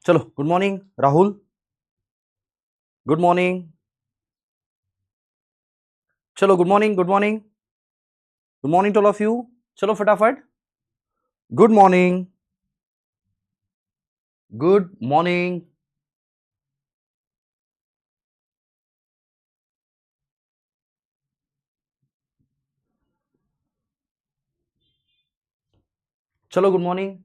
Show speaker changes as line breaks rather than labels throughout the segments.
चलो, good morning Rahul, good morning. चलो, good morning, good morning, good morning to all of you. चलो फटाफट, good morning, good morning. चलो, good morning.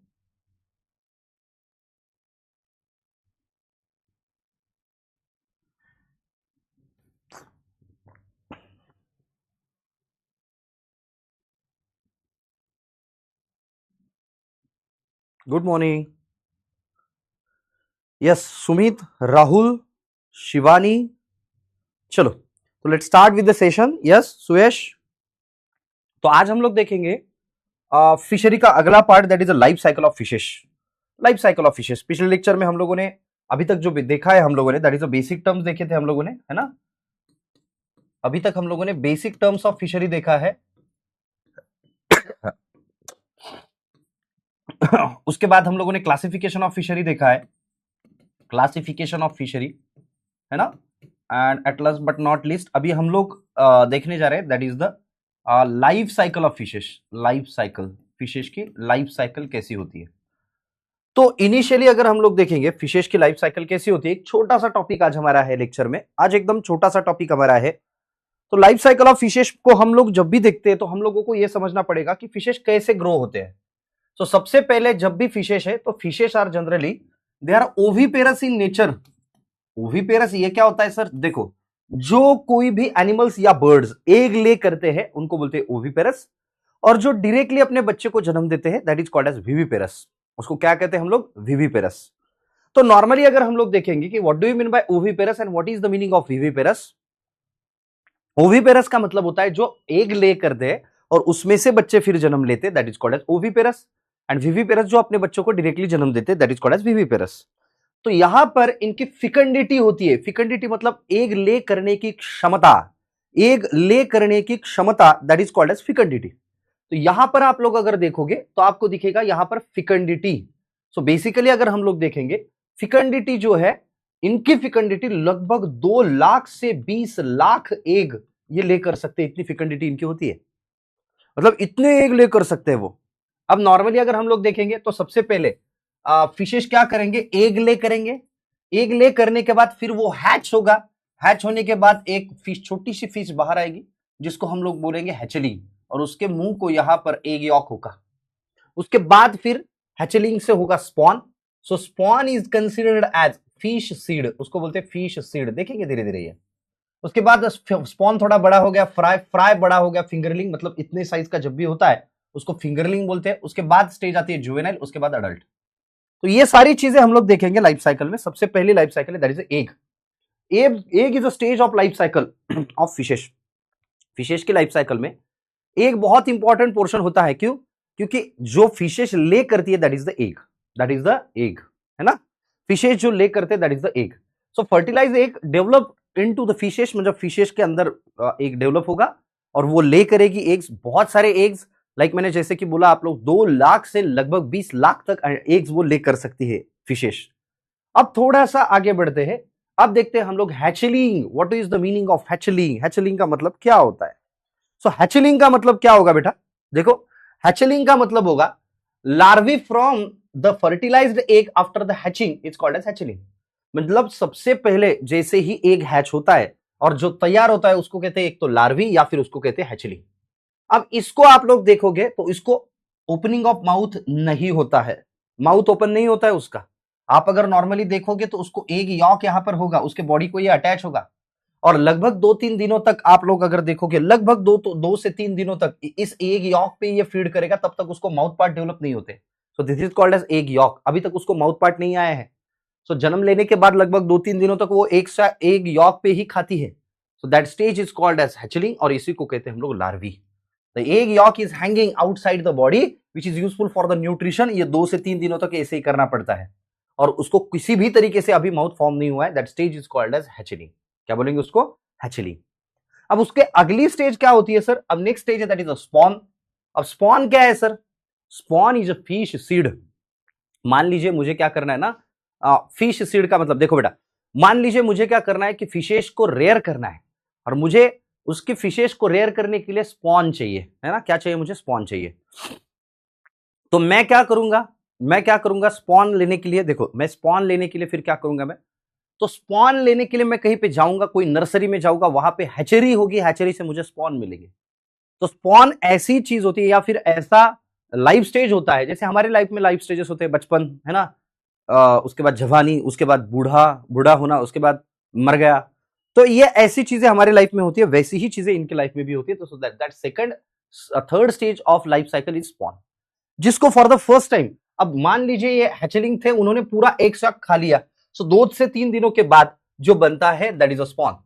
Good morning. Yes, Sumit, Rahul, Shivani. चलो, तो let's start with the session. Yes Suyash. तो आज हम लोग देखेंगे फिशरी का अगला part, that is the life cycle of fishes. Life cycle of fishes, पिछले लेक्चर में हम लोगों ने अभी तक जो देखा है हम लोगों ने, that is the basic terms देखे थे हम लोगों ने, है ना। अभी तक हम लोगों ने बेसिक टर्म्स ऑफ फिशरी देखा है। उसके बाद हम लोगों ने क्लासिफिकेशन ऑफ फिशरी देखा है, क्लासिफिकेशन ऑफ फिशरी, है ना। And at last but not least अभी हम लोग देखने जा रहे हैं, that is the life cycle of fishes. Life cycle, fishes की लाइफ साइकिल कैसी होती है। तो इनिशियली अगर हम लोग देखेंगे फिशेस की लाइफ साइकिल कैसी होती है, एक छोटा सा टॉपिक आज हमारा है लेक्चर में, आज एकदम छोटा सा टॉपिक हमारा है। तो लाइफ साइकिल ऑफ फिशेस को हम लोग जब भी देखते हैं तो हम लोगों को यह समझना पड़ेगा कि फिशेस कैसे ग्रो होते हैं। तो सबसे पहले जब भी फिशेस है तो fishes are generally they are oviparous in nature. Oviparous ये क्या होता है सर? देखो, जो कोई भी एनिमल्स या बर्ड्स एग ले करते हैं उनको बोलते हैं ओविपेरस, और जो डायरेक्टली अपने बच्चे को जन्म देते हैं that is called as viviparous. उसको क्या कहते हैं हम लोग? विविपेरस। तो नॉर्मली अगर हम लोग देखेंगे कि what do you mean bye oviparous and what is the meaning of viviparous. Oviparous का मतलब होता है जो एग ले करते हैं और उसमें से बच्चे फिर जन्म लेते, that is called as oviparous. And viviparous जो अपने बच्चों को डायरेक्टली जन्म देते, that is called as viviparous. तो यहां पर इनकी फिकंडिटी होती है। फिकंडिटी मतलब एग ले करने की क्षमता, एग ले करने की क्षमता, दैट इज कॉल्ड एज फिकंडिटी। तो यहां पर आप लोग अगर देखोगे तो आपको दिखेगा यहां पर फिकंडिटी। सो बेसिकली अगर हम लोग देखेंगे फिकंडिटी जो है, इनकी फिकंडिटी लगभग 2 लाख से 20 लाख एग ये लेकर सकते हैं, इतनी फिकंडिटी इनकी होती है। मतलब इतने एग लेकर सकते हैं वो। अब नॉर्मली अगर हम लोग देखेंगे तो सबसे पहले फिशेस क्या करेंगे? एग ले करेंगे। एग ले करने के बाद फिर वो हैच होगा। हैच होने के बाद एक फिश, छोटी सी फिश बाहर आएगी जिसको हम लोग बोलेंगे हैचलिंग, और उसके मुंह को यहां पर एग यॉक होगा। उसके बाद फिर हैचलिंग से होगा spawn. So spawn is considered as fish seed, उसको बोलते हैं फिश सीड। देखेंगे धीरे धीरे ये। उसके बाद स्पॉन थोड़ा बड़ा हो गया, फ्राई, फ्राई बड़ा हो गया, फिंगरलिंग, मतलब इतने साइज का जब भी होता है उसको फिंगरलिंग बोलते हैं। उसके बाद स्टेज आती है जुवेनाइल, उसके बाद अडल्ट। तो ये सारी चीजें हम लोग देखेंगे लाइफ साइकिल में। सबसे पहली लाइफ साइकिल है that is egg. Egg is a stage of life cycle of fishes. Fishes की लाइफ साइकिल में एक बहुत इंपॉर्टेंट पोर्शन होता है। क्यों? क्योंकि जो फिशेस ले करती है that is the egg, that is the egg, है ना। फिशेस जो ले करते हैं that is the egg. So fertilize egg develop into the fishes, मतलब फिशेस के अंदर एग डेवलप होगा और वो ले करेगी एग्स, बहुत सारे एग्स। लाइक मैंने जैसे कि बोला, आप लोग 2 लाख से लगभग 20 लाख तक एग्स वो ले कर सकती है फिशेस। अब थोड़ा सा आगे बढ़ते हैं। अब देखते हैं हम लोग hatchling. What is the meaning of hatchling? Hatchling का मतलब क्या होता है? सो हैचलिंग का मतलब क्या होगा बेटा? देखो, हैचलिंग का मतलब होगा larvae from the fertilized egg after the hatching is called as hatchling. मतलब सबसे पहले जैसे ही एग हैच होता है और जो तैयार होता है उसको कहते हैं एक तो लार्वी या फिर उसको कहते हैं हैचलिंग। अब इसको आप लोग देखोगे तो इसको ओपनिंग ऑफ माउथ नहीं होता है, माउथ ओपन नहीं होता है उसका। आप अगर नॉर्मली देखोगे तो उसको एग यॉक यहां पर होगा, उसके बॉडी को ये अटैच होगा, और लगभग 2-3 दिनों तक आप लोग अगर देखोगे, लगभग 2 से 3 दिनों तक इस एग यॉक पे ये फीड करेगा, तब तक उसको माउथ पार्ट डेवलप नहीं होते। So this is called as egg yolk. अभी तक उसको माउथ पार्ट नहीं आया है। सो जन्म लेने के बाद लगभग 2-3 दिनों तक वो एक सा एग यॉक पे ही खाती है। So that stage is called as hatchling, और इसी को कहते हैं हम लोग larvae. The egg yolk is hanging outside the body which is useful for the nutrition. ये 2 से 3 दिनों तक ऐसे ही करना पड़ता है, और उसको किसी भी तरीके से अभी माउथ फॉर्म नहीं हुआ है। That stage is called as hatchling. क्या बोलेंगे उसको? हैचलिंग। अब उसके अगली स्टेज क्या होती है सर? अब नेक्स्ट स्टेज है दैट इज स्पॉन। अब स्पॉन क्या है sir? Spawn is a fish seed. मान लीजिए मुझे क्या करना है ना, फिश सीड का मतलब देखो बेटा, मान लीजिए मुझे क्या करना है कि फिशेस को रेयर करना है, और मुझे उसकी फिशेस को रेयर करने के लिए स्पॉन चाहिए, है ना, क्या चाहिए मुझे, स्पॉन चाहिए। तो मैं क्या करूंगा स्पॉन लेने के लिए, देखो मैं स्पॉन लेने के लिए फिर क्या करूंगा मैं, तो स्पॉन लेने के लिए मैं कहीं पे जाऊंगा, कोई नर्सरी में जाऊंगा, वहां पे हैचरी होगी, हैचरी से मुझे स्पॉन मिलेंगे। तो स्पॉन ऐसी चीज होती है या फिर ऐसा लाइफ स्टेज होता है, जैसे हमारे लाइफ में लाइफ स्टेजेस होते हैं, बचपन है ना, उसके बाद जवानी, उसके बाद बूढ़ा बूढ़ा होना, उसके बाद मर गया। तो ये ऐसी चीजें हमारे लाइफ में होती है, वैसी ही चीजें इनके लाइफ में भी होती है। तो that second third stage of life cycle is spawn, जिसको फॉर द फर्स्ट टाइम, अब मान लीजिए ये हैचलिंग थे, उन्होंने पूरा एक साथ खा लिया, सो 2 से 3 दिनों के बाद जो बनता है दैट इज अ स्पॉन,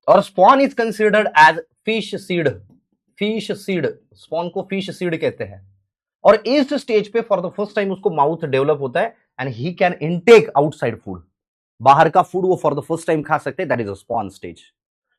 और spawn is considered as fish seed. Fish seed, spawn को फिश सीड कहते हैं। और इस स्टेज पे फॉर द फर्स्ट टाइम उसको माउथ डेवलप होता है and he can intake outside food, बाहर का फूड वो फॉर द फर्स्ट टाइम खा सकते हैं, that is a spawn stage.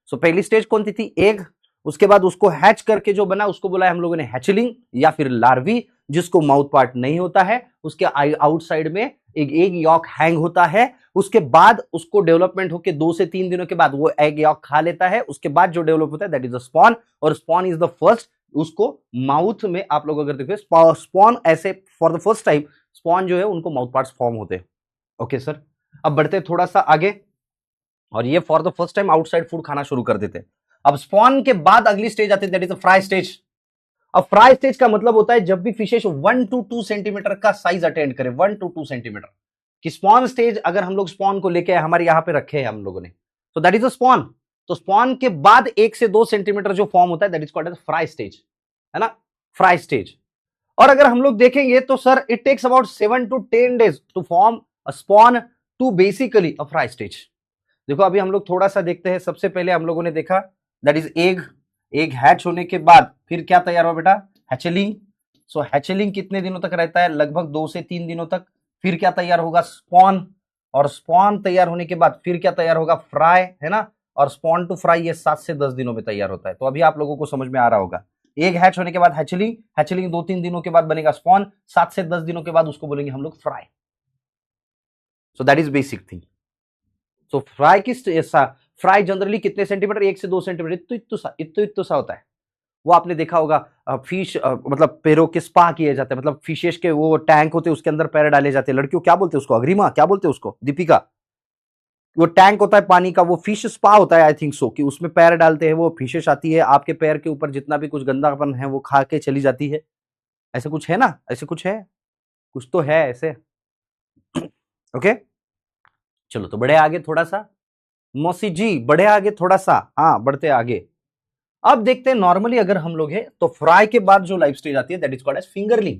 So पहली स्टेज कौन सी थी, एग, उसके बाद उसको हैच करके जो बना उसको बोला है हम लोगों ने हैचलिंग या फिर लार्वी, जिसको माउथ पार्ट नहीं होता है, उसके आउटसाइड में एक एग यॉक हैंग होता है, उसके बाद उसको डेवलपमेंट होकर 2 से 3 दिनों के बाद वो एग यॉक खा लेता है, उसके बाद जो डेवलप होता है दैट इज अ स्पॉन, और स्पॉन इज द फर्स्ट, उसको माउथ में आप लोग अगर देखो स्पॉन ऐसे for the first time spawn जो है उनको माउथ पार्ट्स फॉर्म होते हैं। ओके सर, अब बढ़ते थोड़ा सा आगे, और ये for the first time outside food खाना शुरू कर देते हैं। अब स्पॉन के बाद अगली स्टेज आती है that is a fry stage. अब फ्राई स्टेज का मतलब होता है जब भी फिशेस 1 to 2 सेंटीमीटर का साइज अटेंड करे, 1 to 2 सेंटीमीटर की स्पॉन स्टेज, अगर हम लोग स्पॉन को लेके हमारे यहां पे रखे हैं हम लोगों ने, तो दैट इज अ स्पॉन। तो स्पॉन के बाद 1 से 2 सेंटीमीटर जो फॉर्म होता है that is called as fry stage, है ना, फ्राई स्टेज। और अगर हम लोग देखेंगे तो sir it takes about 7 to 10 days to form a spawn to basically a fry stage. देखो अभी हम लोग थोड़ा सा देखते हैं, सबसे पहले हम लोगों ने देखा that is egg, egg hatch होने के बाद फिर क्या तैयार हुआ बेटा, हैचलिंग। सो हैचलिंग कितने दिनों तक रहता है, लगभग 2 से 3 दिनों तक। फिर क्या तैयार होगा, स्पॉन, और स्पॉन तैयार होने के बाद फिर क्या तैयार होगा, फ्राई, है ना, और स्पॉन टू फ्राई ये 7 से 10 दिनों में तैयार होता है। तो अभी आप लोगों को समझ में आ रहा होगा, एग हैच होने के बाद हैचलिंग, हैचलिंग 2-3 दिनों के बाद बनेगा स्पॉन, 7 से 10 दिनों के बाद उसको बोलेंगे हम लोग fry. So that is basic thing. So fry fry generally कितने सेंटीमीटर, 1 से 2 सेंटीमीटर, इत्तो सा होता है। वो आपने देखा होगा, फिश मतलब पैरों के स्पा किए जाते हैं, मतलब फिशेस के वो टैंक होते हैं उसके अंदर पैर डाले जाते हैं, लड़कियों क्या बोलते हैं उसको, अग्रिमा क्या बोलते हैं उसको, दीपिका, वो टैंक होता है पानी का, वो फिश स्पा होता है आई थिंक सो, कि उसमें पैर डालते हैं, वो फिशेस आती है आपके पैर के ऊपर, जितना भी कुछ गंदापन है वो खा के चली जाती है। ऐसे कुछ है ना, ऐसे कुछ है, कुछ तो है ऐसे। ओके चलो, तो बढ़े आगे थोड़ा सा, मौसी जी बढ़े आगे थोड़ा सा, हाँ बढ़ते आगे। अब देखते हैं नॉर्मली अगर हम लोग हैं तो फ्राई के बाद जो लाइफ स्टेज आती है that is called as fingerling.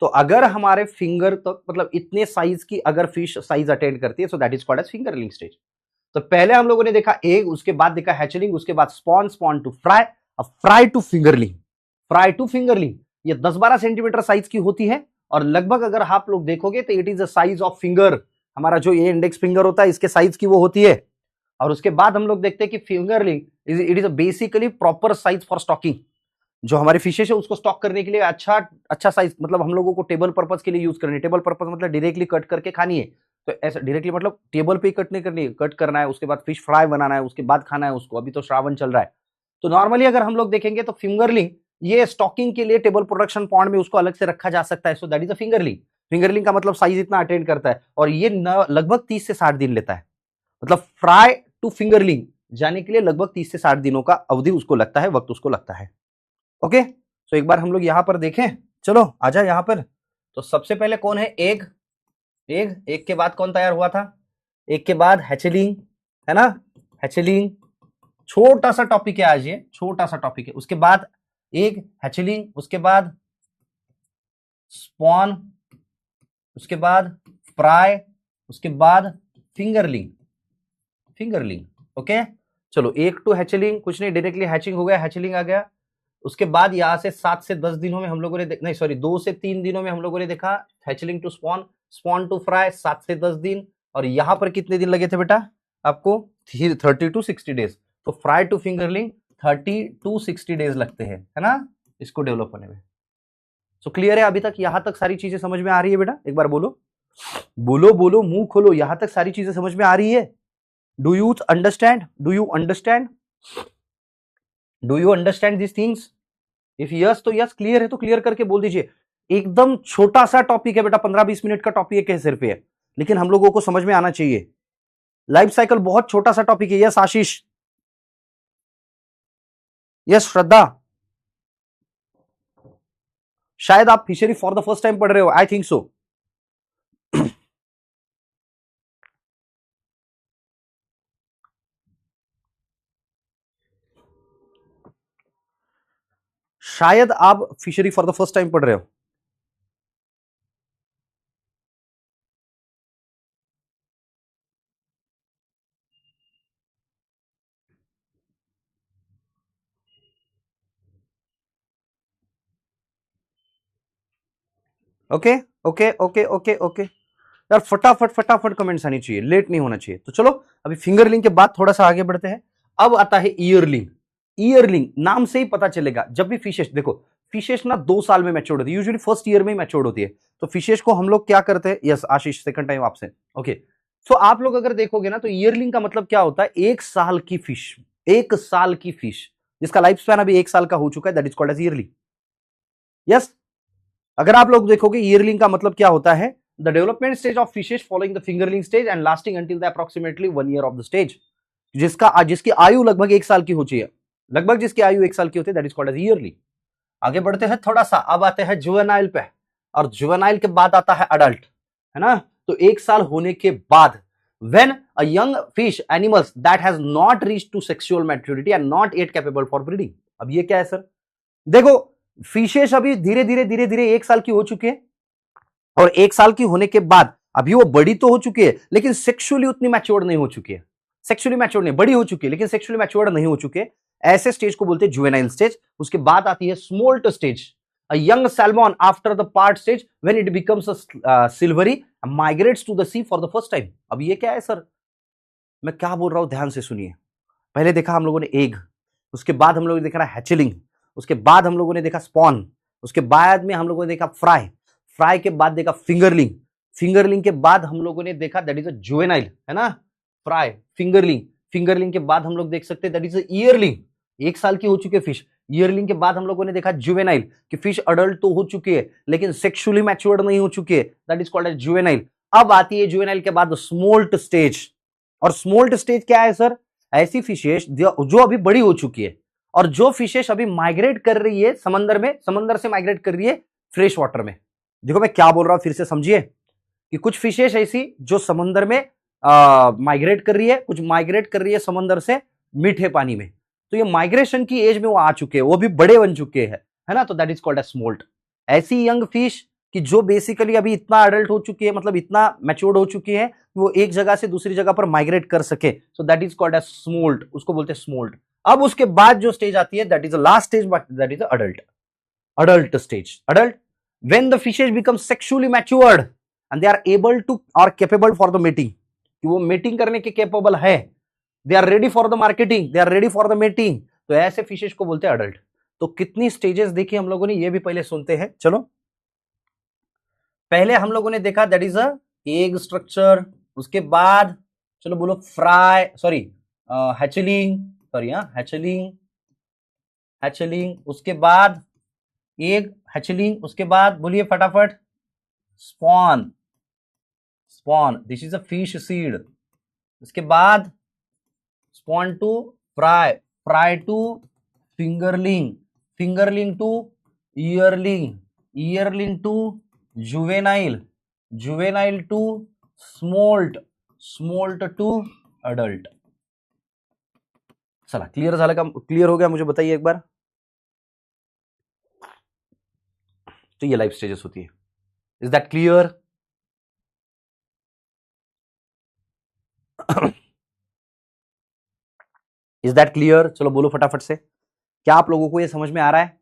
तो अगर हमारे फिंगर तो मतलब इतने साइज की अगर फिश साइज अटेंड करती है so that is called as fingerling stage. तो पहले हम लोगों ने देखा एग, उसके बाद देखा हैचलिंग, उसके बाद स्पॉन, स्पॉन टू फ्राई, अब fry to fingerling. Fry to fingerling ये 10-12 सेंटीमीटर साइज की होती है, और लगभग अगर आप लोग देखोगे तो it is the size of finger, हमारा जो ये इंडेक्स फिंगर होता है इसके साइज की वो होती है। और उसके बाद हम लोग देखते हैं कि fingerling it is basically proper size for stocking, जो हमारे फिशेस है उसको स्टॉक करने के लिए अच्छा अच्छा साइज, मतलब हम लोगों को टेबल पर्पज के लिए यूज करनी है। टेबल पर्पज मतलब डायरेक्टली कट करके खानी है, तो ऐसा डायरेक्टली मतलब टेबल पे ही कट नहीं करनी है, कट करना है, उसके बाद फिश फ्राई बनाना है, उसके बाद खाना है उसको। अभी तो श्रावण चल रहा है, तो नॉर्मली अगर हम लोग देखेंगे तो फिंगरलिंग ये स्टॉकिंग के लिए टेबल प्रोडक्शन पॉन्ड में उसको अलग से रखा जा सकता है। So that is a fingerling. Fingerling का मतलब साइज इतना अटेंड करता है, और ये लगभग 30 से 60 दिन लेता है, मतलब फ्राई टू फिंगरलिंग जाने के लिए लगभग 30 से 60 दिनों का अवधि उसको लगता है, वक्त उसको लगता है। ओके, तो एक बार हम लोग यहां पर देखें, चलो आजा यहां पर। तो सबसे पहले कौन है, एग, एग के बाद कौन तैयार हुआ था, एग के बाद हैचलिंग, है ना, हैचलिंग, छोटा सा टॉपिक है आज ये, छोटा सा टॉपिक है। उसके बाद एग, हैचलिंग, उसके बाद स्पॉन, उसके बाद फ्राई, उसके बाद फिंगरलिंग, फिंगरलिंग। ओके चलो, एक टू हैचलिंग कुछ नहीं, डायरेक्टली हैचिंग हो गया, हैचलिंग आ गया। उसके बाद यहां से 7 से 10 दिनों में हम लोगों ने नहीं सॉरी 2 से 3 दिनों में हम लोगों ने देखा hatchling to spawn, spawn to fry 7 से 10 दिन, और यहां पर कितने दिन लगे थे बेटा आपको, 30 to 60 डेज। तो fry to fingerling 30 to 60 days लगते हैं, है ना, इसको डेवलप होने में। सो क्लियर है अभी तक, यहां तक सारी चीजें समझ में आ रही है बेटा, एक बार बोलो। बोलो बोलो, मुंह खोलो, यहां तक सारी चीजें समझ में आ रही है? Do you understand? Do you understand? Do you understand this things? If yes तो यस, क्लियर है तो क्लियर करके बोल दीजिए। एकदम छोटा सा टॉपिक है बेटा, 15-20 मिनट का टॉपिक है सिर्फ है, लेकिन हम लोगों को समझ में आना चाहिए। लाइफ साइकिल बहुत छोटा सा टॉपिक है। यस आशीष, यस श्रद्धा, शायद आप fishery for the first time पढ़ रहे हो, आई थिंक सो। शायद आप fishery for the first time पढ़ रहे हो। Okay okay okay okay okay यार, फटाफट फटाफट कमेंट्स आनी चाहिए, लेट नहीं होना चाहिए। तो चलो अभी फिंगरलिंग के बाद थोड़ा सा आगे बढ़ते हैं। अब आता है ईयरलिंग। ईयरलिंग नाम से ही पता चलेगा, जब भी फिशेस, देखो फिशेस ना 2 साल में मैच्योर होती है, यूजुअली फर्स्ट ईयर में ही मैच्योर होती है। तो फिशेस को हम लोग क्या करते हैं, यस आशीष सेकंड टाइम आपसे, ओके। सो आप लोग अगर देखोगे ना तो ईयरलिंग का मतलब क्या होता है, 1 साल की फिश, 1 साल की फिश जिसका लाइफ स्पैन अभी 1 साल का हो चुका है, that is called as yearling. Yes, अगर आप लोग देखोगे ईयरलिंग का मतलब क्या होता है, the development stage of fishes following the fingerling stage and lasting until the approximately 1 year of the stage, जिसकी आयु लगभग 1 साल की होती है, लगभग जिसकी आयु 1 साल की होती है, that is called as yearly. आगे बढ़ते हैं थोड़ा सा, अब आते हैं जुवेनाइल पे, और जुवेनाइल के बाद आता है अडल्ट, है ना। तो 1 साल होने के बाद, when a young fish animals that has not reached to sexual maturity and not yet capable for breeding, अब ये क्या है सर, देखो फिशेस अभी धीरे धीरे धीरे धीरे 1 साल की हो चुकी है, और 1 साल की होने के बाद अभी वो बड़ी तो हो चुकी है, लेकिन सेक्सुअली उतनी मैच्योर नहीं हो चुकी है। सेक्सुअली मैच्योर नहीं, बड़ी हो चुकी है लेकिन सेक्सुअली मैच्योर नहीं हो चुके, ऐसे स्टेज को बोलते हैं जुवेनाइल स्टेज। उसके बाद आती है smolt stage, a young salmon after the part stage when it becomes silvery migrates to the sea for the first time. अब ये क्या है सर, मैं क्या बोल रहा हूं ध्यान से सुनिए। पहले देखा हम लोगों ने एग, उसके बाद हम लोगों ने देखा हैचलिंग, उसके बाद हम लोगों ने देखा स्पॉन, उसके बाद में हम लोगों ने देखा फ्राई, फ्राई के बाद देखा फिंगरलिंग, फिंगरलिंग के बाद हम लोगों ने देखा दैट इज अ जुवेनाइल, है ना, फ्राई फिंगरलिंग, फिंगरलिंग के बाद हम लोग देख सकते हैं दैट इज अ ईयरलिंग, 1 साल की हो चुकी है फिश। ईयरलिंग के बाद हम लोगों ने देखा जुवेनाइल कि फिश अडल्ट तो हो चुकी है लेकिन सेक्सुअली मैच्योर्ड नहीं हो चुकी है, that is called as juvenile. अब आती है जुवेनाइल के बाद स्मोल्ट स्टेज, और स्मोल्ट स्टेज क्या है सर, ऐसी फिशेस जो अभी बड़ी हो चुकी है, और जो फिशेस अभी माइग्रेट कर रही है समंदर में, समंदर से माइग्रेट कर रही है फ्रेश वाटर में। देखो मैं क्या बोल रहा हूं फिर से समझिए, कि कुछ फिशेस ऐसी जो समंदर में माइग्रेट कर रही है, कुछ माइग्रेट कर रही है समंदर से मीठे पानी में, तो ये माइग्रेशन की एज में वो आ चुके हैं, वो भी बड़े बन चुके हैं, है ना, तो दैट इज कॉल्ड एज स्मोल्ट। ऐसी यंग फिश कि जो बेसिकली अभी इतना अडल्ट हो चुकी है, मतलब इतना मैच्योर्ड हो चुकी है, वो एक जगह से दूसरी जगह पर माइग्रेट कर सके, so that is called as smolt, उसको बोलते हैं स्मोल्ट। अब उसके बाद जो स्टेज आती है that is the last stage, that is adult, adult stage, adult, when the fishes become sexually matured and they are able to or capable for the mating, कि वो मेटिंग करने के केपेबल है, they are ready for the marketing, they are ready for the mating, तो ऐसे fishes को बोलते हैं अडल्ट। तो कितनी स्टेजेस देखी हम लोगों ने, ये भी पहले सुनते हैं। चलो पहले हम लोगों ने देखा that is a egg structure, उसके बाद चलो बोलो fry, sorry hatchling, sorry hatchling, hatchling, उसके बाद एग, हैचलिंग, उसके बाद बोलिए फटाफट spawn, spawn this is a fish seed, उसके बाद spawn to fry, fry to fingerling, fingerling to yearling, yearling to juvenile, juvenile to smolt, smolt to adult. चला clear झालं का, क्लियर हो गया, मुझे बताइए एक बार। तो ये लाइफ स्टेजेस होती है, is that clear? Is that clear? चलो बोलो फटाफट से, क्या आप लोगों को ये समझ में आ रहा है?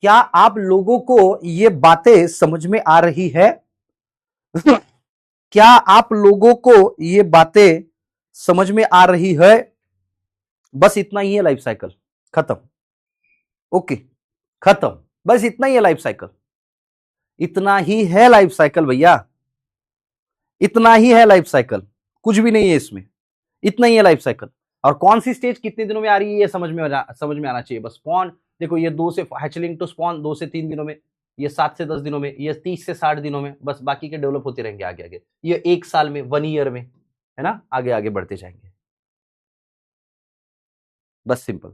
क्या आप लोगों को ये बातें समझ में आ रही है? क्या आप लोगों को ये बातें समझ में आ रही है? बस इतना ही है लाइफ साइकिल, खत्म, ओके खत्म, बस इतना ही है लाइफ साइकिल, इतना ही है लाइफ साइकिल भैया। इतना ही है लाइफ साइकिल, कुछ भी नहीं है इसमें, इतना ही है लाइफ साइकिल। और कौन सी स्टेज कितने दिनों में आ रही है ये समझ में आना चाहिए बस। स्पॉन देखो, ये 2 से हैचलिंग टू स्पॉन 2 से 3 दिनों में, ये 7 से 10 दिनों में, ये 30 से 60 दिनों में, बस बाकी के डेवलप होते रहेंगे आगे आगे। ये 1 साल में, 1 ईयर में, है ना, आगे आगे बढ़ते जाएंगे। बस सिंपल,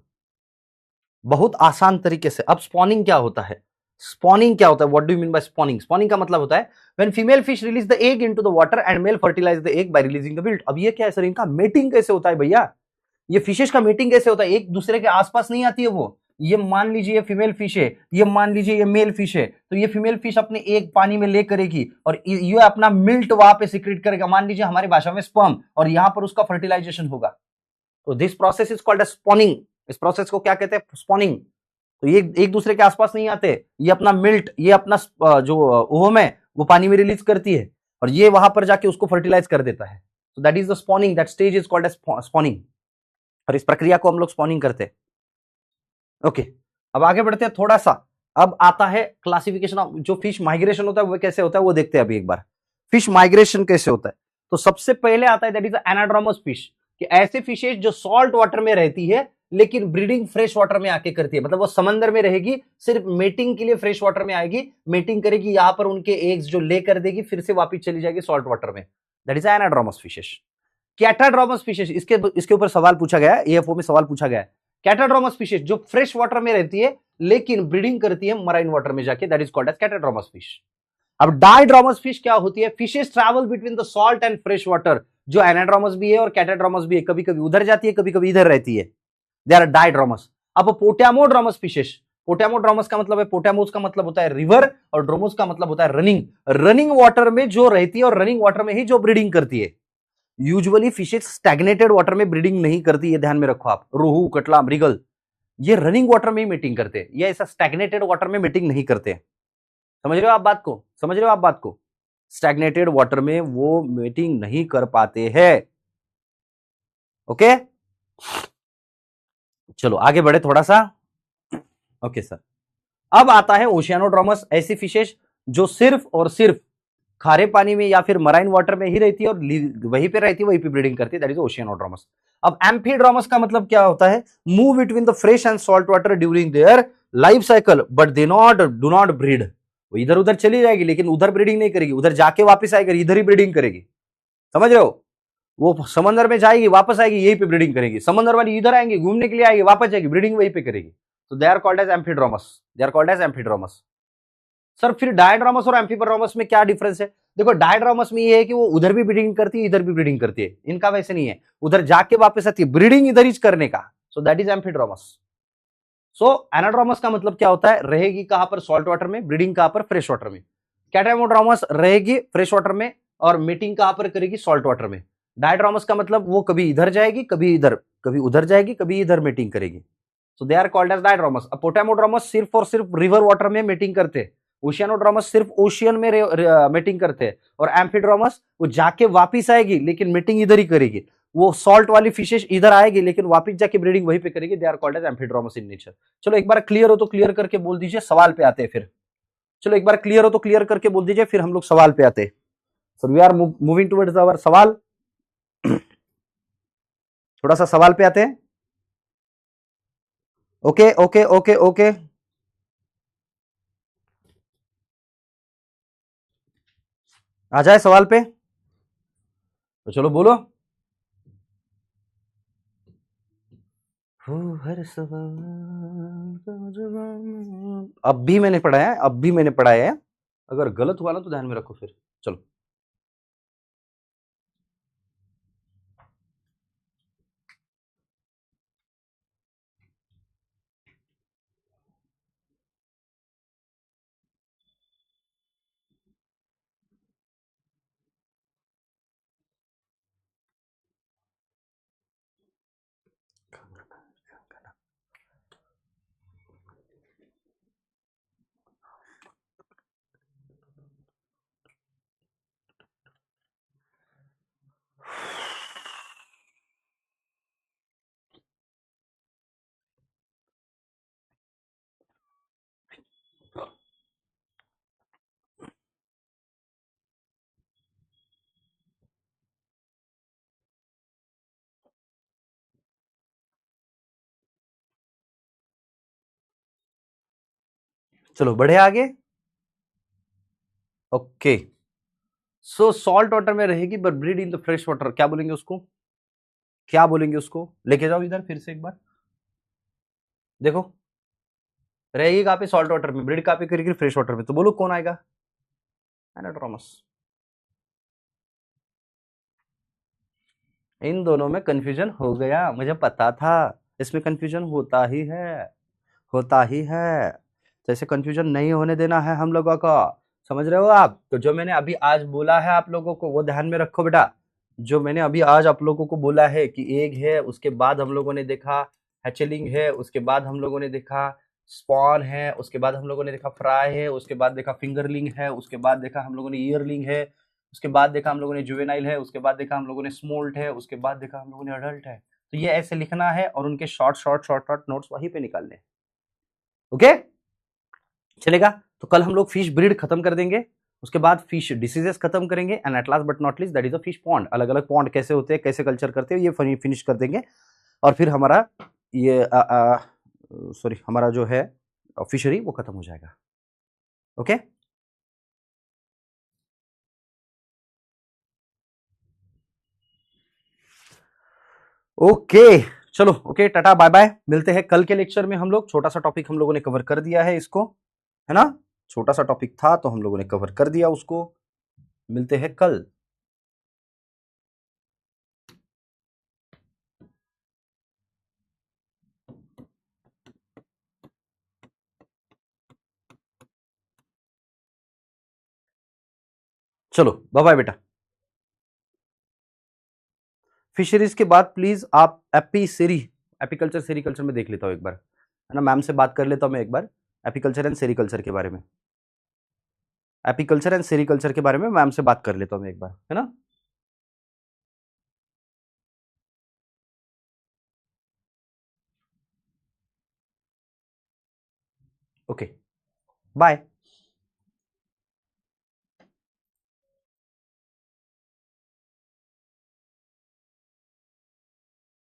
बहुत आसान तरीके से। अब स्पॉनिंग क्या होता है? स्पॉनिंग क्या होता है? What do you mean by spawning? Spawning का मतलब होता है when female fish release the egg into the water and male fertilize the egg by releasing the milt. अब ये क्या है सर, इनका मेटिंग कैसे होता है भैया? ये फिशेस का मीटिंग कैसे होता है? एक दूसरे के आसपास नहीं आती है वो। ये मान लीजिए ये फीमेल फिश है, ये मान लीजिए ये मेल फिश है, तो ये फीमेल फिश अपने एक पानी में ले करेगी और ये अपना मिल्ट वहां पे सिक्रेट करेगा, मान लीजिए हमारी भाषा में स्पर्म, और यहां पर उसका फर्टिलाइजेशन होगा। तो this process is called as spawning. इस प्रोसेस को क्या कहते हैं? स्पॉनिंग। तो ये एक दूसरे के आसपास नहीं आते, ये अपना मिल्ट, ये अपना जो ओवम है वो पानी में रिलीज करती है और ये वहां पर जाके उसको फर्टिलाइज कर देता है। तो that is the spawning, that stage is called as spawning. और इस प्रक्रिया को हम लोग स्पॉनिंग करते हैं। ओके, अब आगे बढ़ते हैं थोड़ा सा। अब आता है क्लासिफिकेशन ऑफ जो फिश माइग्रेशन होता है वो कैसे होता है वो देखते हैं अभी एक बार। फिश माइग्रेशन कैसे होता है? तो सबसे पहले आता है दैट इज एनाड्रोमस फिश, कि ऐसे फिशेज जो सॉल्ट वाटर में रहती है लेकिन ब्रीडिंग फ्रेश वाटर में आके करती है। मतलब वो समंदर में रहेगी, सिर्फ मेटिंग के लिए फ्रेश वाटर में आएगी, मेटिंग करेगी, यहां पर उनके एग्स जो ले कर देगी, फिर से वापस चली जाएगी सॉल्ट वाटर में। That is anadromous fishes. Catadromous fishes, इसके ऊपर सवाल पूछा गया है, एएफओ में सवाल पूछा गया है। कैटाड्रोमस फिशेज जो फ्रेश वाटर में रहती है लेकिन ब्रीडिंग करती है मराइन वाटर में जाके, that is called as catadromous fish. अब डाइड्रोमस फिश क्या होती है? Fishes travel between the salt and fresh water. जो एनाड्रोमस भी है और कैटाड्रोमस भी है, कभी कभी उधर जाती है, कभी कभी इधर रहती है, दे आर डाइड्रोमस। अब पोटामोड्रोमस फिशेज, पोटामोड्रोमस का मतलब है, पोटामोस का मतलब होता है रिवर और ड्रोमोस का मतलब होता है रनिंग। रनिंग वाटर में जो रहती है और रनिंग वाटर में ही जो ब्रीडिंग करती है। यूजुअली फिशेज स्टैग्नेटेड वाटर में ब्रीडिंग नहीं करती, ये ध्यान में रखो आप। रोहू, कटला, मृगल, ये रनिंग वाटर में ही मीटिंग करते हैं, ये ऐसा स्टैग्नेटेड वाटर में मीटिंग नहीं करते। समझ रहे हो आप बात को? समझ रहे हो आप बात को? स्टैग्नेटेड वाटर में वो मीटिंग नहीं कर पाते हैं। ओके, चलो आगे बढ़े थोड़ा सा। ओके सर, अब आता है ओशियानोड्रोमस, ऐसी फिशेज जो सिर्फ और सिर्फ खारे पानी में या फिर मराइन वाटर में ही रहती है और वहीं पे रहती है, वहीं पे ब्रीडिंग करती है, दैट इज ओशियानोड्रोमस। अब एम्फीड्रोमस का मतलब क्या होता है? Move between the fresh and salt water during their life cycle but they not do not breed. वो इधर उधर चली जाएगी लेकिन उधर ब्रीडिंग नहीं करेगी, उधर जाके वापस आएगी, इधर ही ब्रीडिंग करेगी। समझ रहे हो? वो समंदर में जाएगी, वापस आएगी, यहीं पे ब्रीडिंग करेगी। समंदर वाली इधर आएंगे, घूमने के लिए आएगी, वापस जाएगी, ब्रीडिंग वहीं पे करेगी। तो they are called as amphidromous, they are called as amphidromous. Sir फिर डायड्रोमस और एम्फीड्रोमस में क्या डिफरेंस है? देखो डायड्रोमस में ये है कि वो उधर भी ब्रीडिंग करती है, इधर भी ब्रीडिंग करती है। इनका वैसे नहीं है, उधर जाके वापस आती है, ब्रीडिंग इधर ही करने का। So that is amphidromous. So anadromous का मतलब क्या होता है? रहेगी कहां पर? सॉल्ट वाटर में, ब्रीडिंग कहां पर? फ्रेश वाटर में। कैटामोड्रोमस रहेगी फ्रेश वाटर में और मीटिंग कहां पर करेगी? सॉल्ट वाटर में। डायड्रोमस का मतलब वो कभी इधर जाएगी, कभी इधर, कभी उधर जाएगी, कभी इधर मीटिंग करेगी। सो दे आर कॉल्ड एज डायड्रोमस। अब पोटामोड्रोमस सिर्फ और सिर्फ रिवर वाटर में मीटिंग करते हैं, ओशियानोड्रोमस सिर्फ ओशियन में मीटिंग करते हैं, और एम्फीड्रोमस वो जाके वापिस आएगी लेकिन मीटिंग इधर ही करेगी। वो सॉल्ट वाली फिशेज इधर आएगी लेकिन वापिस जाके ब्रीडिंग वहीं पे करेगी। They are called as amphidromous in nature. चलो एक बार क्लियर हो तो क्लियर करके बोल दीजिए, सवाल पे आते हैं फिर। चलो एक बार क्लियर हो तो क्लियर करके बोल दीजिए, फिर हम लोग सवाल पे आते हैं। So we are moving towards our सवाल। थोड़ा सा सवाल पे आते हैं। ओके ओके ओके ओके, आ जाए सवाल पे, तो चलो बोलो। हर सवाल का जवाब अब भी मैंने पढ़ा है, अब भी मैंने पढ़ाया है। अगर गलत हुआ ना तो ध्यान में रखो फिर। चलो चलो बढ़े आगे। ओके, सो सॉल्ट वाटर में रहेगी but breed in the fresh water, क्या बोलेंगे उसको, क्या बोलेंगे उसको, लेके जाओ इधर फिर से एक बार, देखो रहेगी कहाँ पे, सॉल्ट वाटर में, ब्रीड कहाँ पे करेगी, फ्रेश वाटर में, तो बोलो कौन आएगा, एनाड्रोमस। इन दोनों में कंफ्यूजन हो गया, मुझे पता था इसमें कंफ्यूजन होता ही है, होता ही है, तो ऐसे कंफ्यूजन नहीं होने देना है हम लोगों को, समझ रहे हो आप। तो जो मैंने अभी आज बोला है आप लोगों को वो ध्यान में रखो बेटा, जो मैंने अभी आज आप लोगों को बोला है कि एग है, उसके बाद हम लोगों ने देखा हैचलिंग है, उसके बाद हम लोगों ने देखा स्पॉन है, उसके बाद हम लोगों ने देखा फ्राई है, उसके बाद देखा फिंगरलिंग है, उसके बाद देखा हम लोगों ने ईयरलिंग है, उसके बाद देखा हम लोगों ने जुवेनाइल है, उसके बाद देखा हम लोगों ने स्मोल्ट है, उसके बाद देखा हम लोगों ने अडल्ट है। तो ये ऐसे लिखना है और उनके short short short short notes वहीं पे निकालने हैं। ओके, चलेगा। तो कल हम लोग फिश ब्रीड खत्म कर देंगे, उसके बाद फिश डिसीजेस खत्म करेंगे, and at last but not least that is a fish pond, अलग अलग पॉन्ड कैसे होते हैं, कैसे कल्चर करते हैं, ये फिनिश कर देंगे। और फिर हमारा ये सॉरी हमारा जो है फिशरी वो खत्म हो जाएगा। ओके, ओके, चलो ओके, टाटा बाय बाय, मिलते हैं कल के लेक्चर में। हम लोग छोटा सा टॉपिक हम लोगों ने कवर कर दिया है इसको, है ना, छोटा सा टॉपिक था तो हम लोगों ने कवर कर दिया उसको, मिलते हैं कल। चलो बाय बाय बेटा। फिशरीज के बाद प्लीज आप एपी सेरी, एपीकल्चर सेरीकल्चर में देख लेता हूँ एक बार, है ना, मैम से बात कर लेता हूँ मैं एक बार एपीकल्चर एंड सेरीकल्चर के बारे में, एपीकल्चर एंड सेरीकल्चर के बारे में मैम से बात कर लेता हूँ मैं एक बार, है ना। Okay, bye.